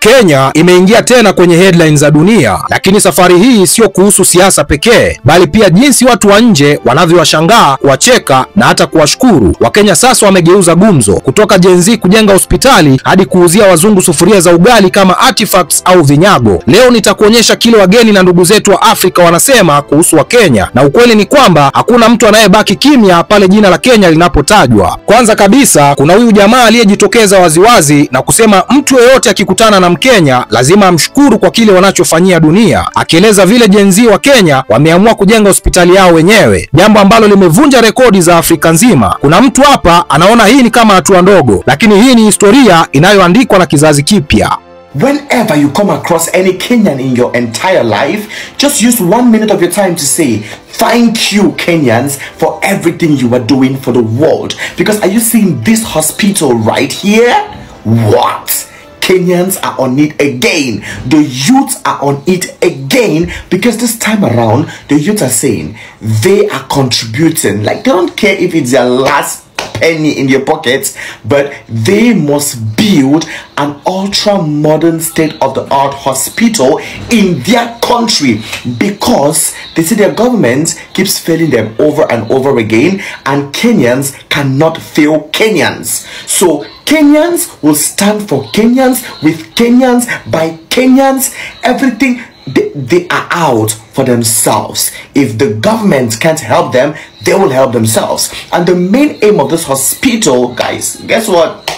Kenya imeingia tena kwenye headlines za dunia, lakini safari hii sio kuhusu siasa pekee, bali pia jinsi watu wa nje wanavyowashangaa, kuwacheka na hata kuwashukuru. Wakenya sasa wamegeuza gumzo, kutoka Gen Z kujenga hospitali hadi kuuzia wazungu sufuria za ugali kama artifacts au vinyago. Leo nitakuonyesha kile wageni na ndugu zetu wa Afrika wanasema kuhusu Wakenya, na ukweli ni kwamba hakuna mtu anayebaki kimya pale jina la Kenya linapotajwa. Kwanza kabisa, kuna huyu jamaa aliyejitokeza waziwazi na kusema mtu yeyote akikutana na Mkenya lazima amshukuru kwa kile wanachofanyia dunia, akieleza vile Gen Z wa Kenya wameamua kujenga hospitali yao wenyewe, jambo ambalo limevunja rekodi za Afrika nzima. Kuna mtu hapa anaona hii ni kama hatua ndogo, lakini hii ni historia inayoandikwa na kizazi kipya. Whenever you come across any Kenyan in your entire life, just use 1 minute of your time to say, thank you Kenyans for everything you are doing for the world. Because are you seeing this hospital right here? What? Kenyans are on it again. The youths are on it again, because this time around, the youths are saying they are contributing. Like, they don't care if it's their last penny in your pockets, but they must build an ultra-modern state-of-the-art hospital in their country, because they say their government keeps failing them over and over again, and Kenyans cannot fail Kenyans. So Kenyans will stand for Kenyans, with Kenyans, by Kenyans. Everything, they are out for themselves. If the government can't help them, they will help themselves. And the main aim of this hospital, guys, guess what?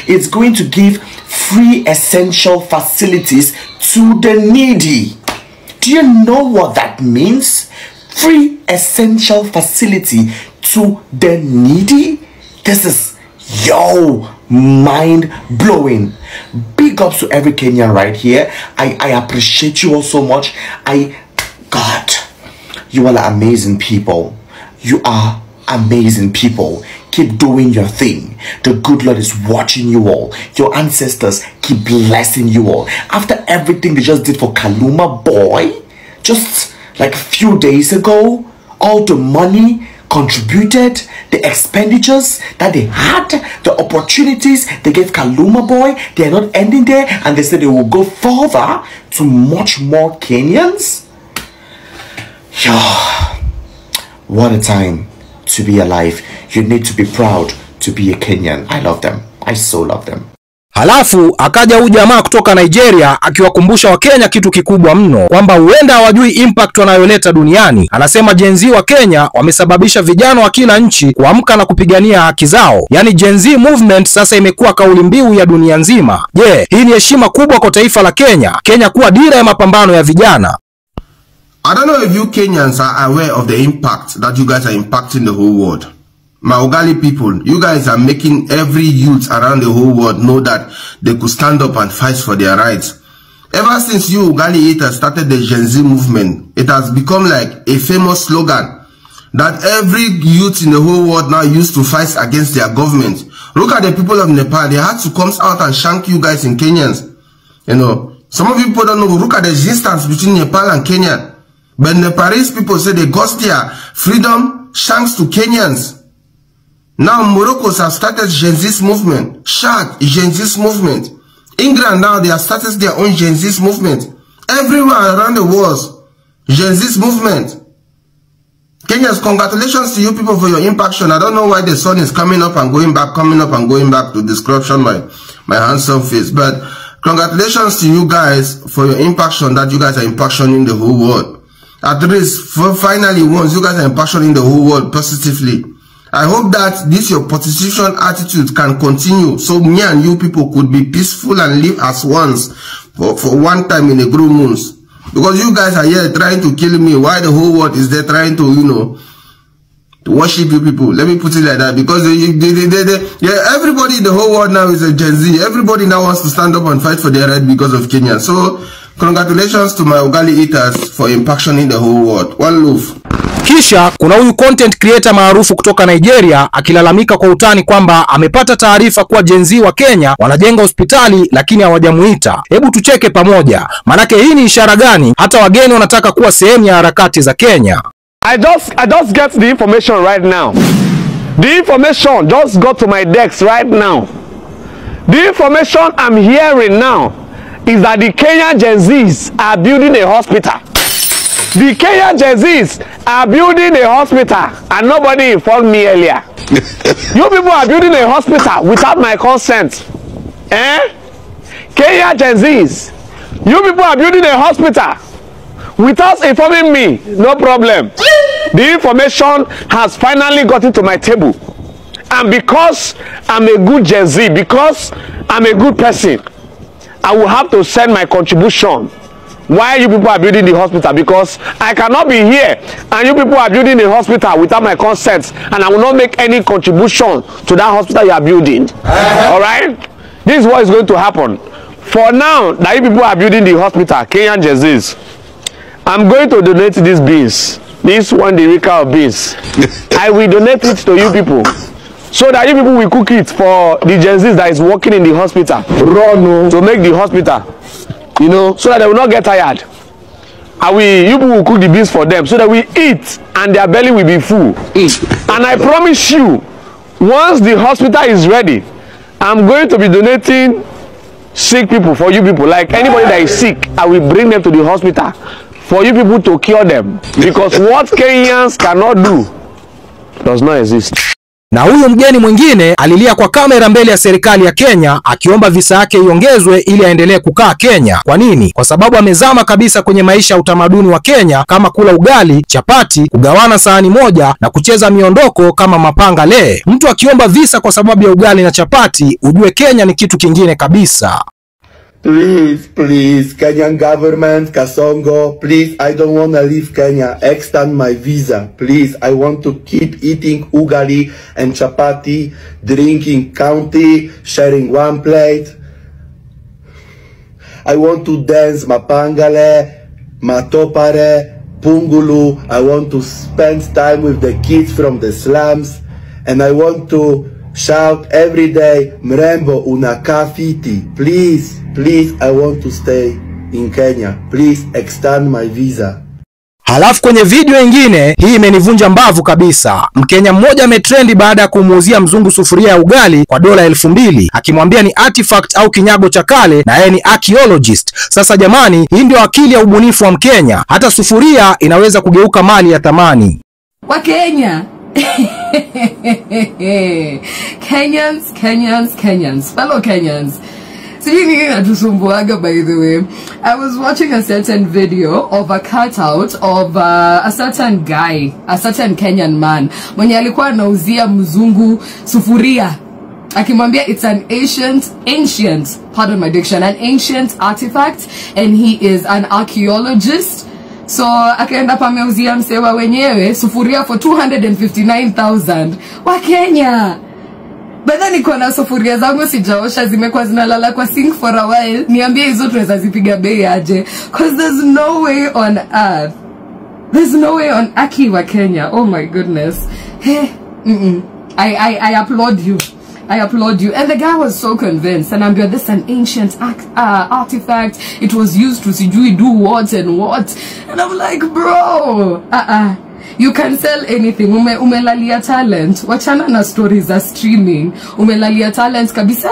It's going to give free essential facilities to the needy. Do you know what that means? Free essential facility to the needy? This is, yo, mind-blowing. Big ups to every Kenyan right here. I appreciate you all so much. God, you all are amazing people. You are amazing people. Keep doing your thing. The good Lord is watching you all. Your ancestors keep blessing you all. After everything they just did for Kaluma Boy, just like a few days ago, all the money contributed, the expenditures that they had, the opportunities they gave Kaluma Boy, they are not ending there, and they said they will go further to much more Kenyans. What a time to be alive. You need to be proud to be a Kenyan. I love them. I so love them. Halafu akaja huyu jamaa kutoka Nigeria akiwakumbusha Wakenya kitu kikubwa mno, kwamba huenda hawajui impact wanayoleta duniani. Anasema Gen Z wa Kenya wamesababisha vijana wa kila nchi kuamka na kupigania haki zao. Yani Gen Z movement sasa imekuwa kauli mbiu ya dunia nzima. Je, hii ni heshima kubwa kwa taifa la Kenya, Kenya kuwa dira ya mapambano ya vijana. I don't know if you Kenyans are aware of the impact that you guys are impacting the whole world. My Ugali people, you guys are making every youth around the whole world know that they could stand up and fight for their rights. Ever since you Ugali eaters started the Gen Z movement, it has become like a famous slogan that every youth in the whole world now used to fight against their government. Look at the people of Nepal. They had to come out and shank you guys in Kenyans. You know, some of you people don't know. Look at the distance between Nepal and Kenya. But Nepalese people say they got their freedom shanks to Kenyans. Now Moroccans have started Gen Z movement. Chad, Gen Z movement. England now, they have started their own Gen Z movement. Everywhere around the world, Gen Z movement. Kenyans, congratulations to you people for your impaction. I don't know why the sun is coming up and going back, to description my handsome face. But congratulations to you guys for your impaction that you guys are impactioning the whole world. At least, finally, once you guys are impactioning the whole world positively. I hope that this your position attitude can continue, so me and you people could be peaceful and live as ones for one time in a group moons. Because you guys are here trying to kill me, while the whole world is there trying to, you know, to worship you people. Let me put it like that. Because everybody in the whole world now is a Gen Z. Everybody now wants to stand up and fight for their right because of Kenya. So congratulations to my Ugali eaters for impactioning the whole world. One love. Kisha kuna huyu content creator maarufu kutoka Nigeria akilalamika kwa utani kwamba amepata taarifa kuwa Gen Z wa Kenya wanajenga hospitali lakini hawajamuita. Hebu tucheke pamoja. Manake hii ni ishara gani hata wageni wanataka kuwa sehemu ya harakati za Kenya? I just get the information right now. The information just got to my desk right now. The information I'm hearing now is that the Kenyan Gen Zs are building a hospital. The Kenyan Gen Zs are building a hospital and nobody informed me earlier. You people are building a hospital without my consent. Kenyan Gen Zs, you people are building a hospital without informing me. No problem. The information has finally gotten to my table. And because I'm a good Gen Z, because I'm a good person, I will have to send my contribution. Why you people are building the hospital? Because I cannot be here and you people are building a hospital without my consent, and I will not make any contribution to that hospital you are building. All right? This is what is going to happen. For now, that you people are building the hospital, Kenyan Gen Zs, I'm going to donate these beans. This one, the Rika of beans. I will donate it to you people, so that you people will cook it for the Gen Zs that is working in the hospital. Run to make the hospital, you know, so that they will not get tired. You people will cook the beans for them, so that we eat and their belly will be full. And I promise you, once the hospital is ready, I'm going to be donating sick people for you people. Like anybody that is sick, I will bring them to the hospital for you people to cure them. Because what Kenyans cannot do does not exist. Na huyu mgeni mwingine alilia kwa kamera mbele ya serikali ya Kenya akiomba visa yake iongezwe ili aendelee kukaa Kenya. Kwa nini? Kwa sababu amezama kabisa kwenye maisha ya utamaduni wa Kenya, kama kula ugali, chapati, kugawana sahani moja na kucheza miondoko kama mapanga le. Mtu akiomba visa kwa sababu ya ugali na chapati, ujue Kenya ni kitu kingine kabisa. Please, Kenyan government, Kasongo, please, I don't want to leave Kenya. Extend my visa, please. I want to keep eating ugali and chapati, drinking county, sharing one plate. I want to dance mapangale, matopare, pungulu. I want to spend time with the kids from the slums, and I want to shout every day, Mrembo unakaa fiti. Please, please, I want to stay in Kenya. Please extend my visa. Halafu kwenye video nyingine, hii imenivunja mbavu kabisa. Mkenya mmoja ametrendi baada ya kumuuzia mzungu sufuria ya ugali kwa $2000, akimwambia ni artifact au kinyago cha kale na yeye ni archaeologist. Sasa jamani, hii ndio akili ya ubunifu wa Mkenya. Hata sufuria inaweza kugeuka mali ya thamani. Wa Kenya. Kenyans, fellow Kenyans. By the way, I was watching a certain video of a cutout of a certain guy, a certain Kenyan man. Mwenye alikuwa anauzia mzungu sufuria. Akimwambia it's an ancient, pardon my diction, an ancient artifact, and he is an archaeologist. So akaenda pameuzia msewa wenyewe sufuria for 259,000 wa Kenya. Bada niko na sufuria zangu sijaosha, zimekuwa zinalala kwa sink for a while. Niambie hizo tuweza zipiga bei aje? Cause there's no way on earth. There's no way on Aki wa Kenya. Oh my goodness. Hey, I applaud you. I applaud you. And the guy was so convinced. And I'm like, this is an ancient artifact. It was used to do what and what. And I'm like, bro, you can sell anything. Umelalia talent. Wachana na stories za streaming. Umelalia talent kabisa.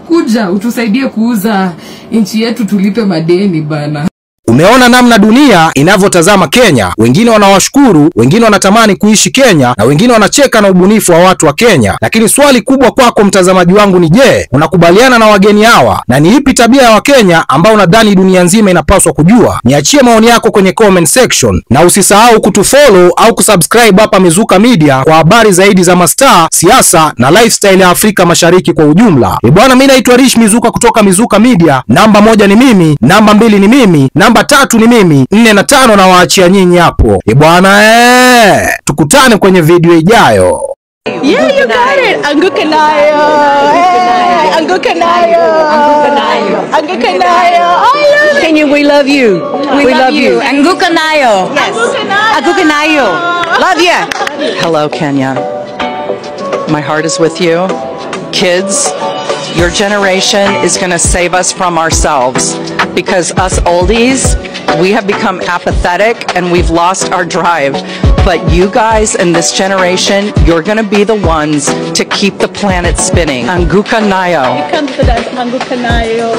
Kuja, utusaidie kuuza inchi yetu tulipe madeni bana. Umeona namna dunia inavyotazama Kenya. Wengine wanawashukuru, wengine wanatamani kuishi Kenya, na wengine wanacheka na ubunifu wa watu wa Kenya. Lakini swali kubwa kwako mtazamaji wangu ni je, unakubaliana na wageni hawa? Na ni ipi tabia ya Wakenya ambao unadhani dunia nzima inapaswa kujua? Niachie maoni yako kwenye comment section, na usisahau kutufollow au kusubscribe hapa Mizuka Media kwa habari zaidi za mastaa, siasa na lifestyle ya Afrika Mashariki kwa ujumla. Bwana, mimi naitwa Rish Mizuka kutoka Mizuka Media. Namba 1 ni mimi, namba 2 ni mimi, namba 3 ni mimi, 4 na 5 na waachia nyinyi hapo. Bwana, tukutane kwenye video ijayo. Yeah, you got it. Angukanayo. Angukanayo. Angukanayo. Kenya, we love you. We love you. Angukanayo. Yes. Angukanayo. Love you. Hello, Kenya. My heart is with you. Kids, your generation is going to save us from ourselves, because us oldies, we have become apathetic and we've lost our drive. But you guys in this generation, you're going to be the ones to keep the planet spinning. Anguka Nayo. Confident, Anguka Nayo.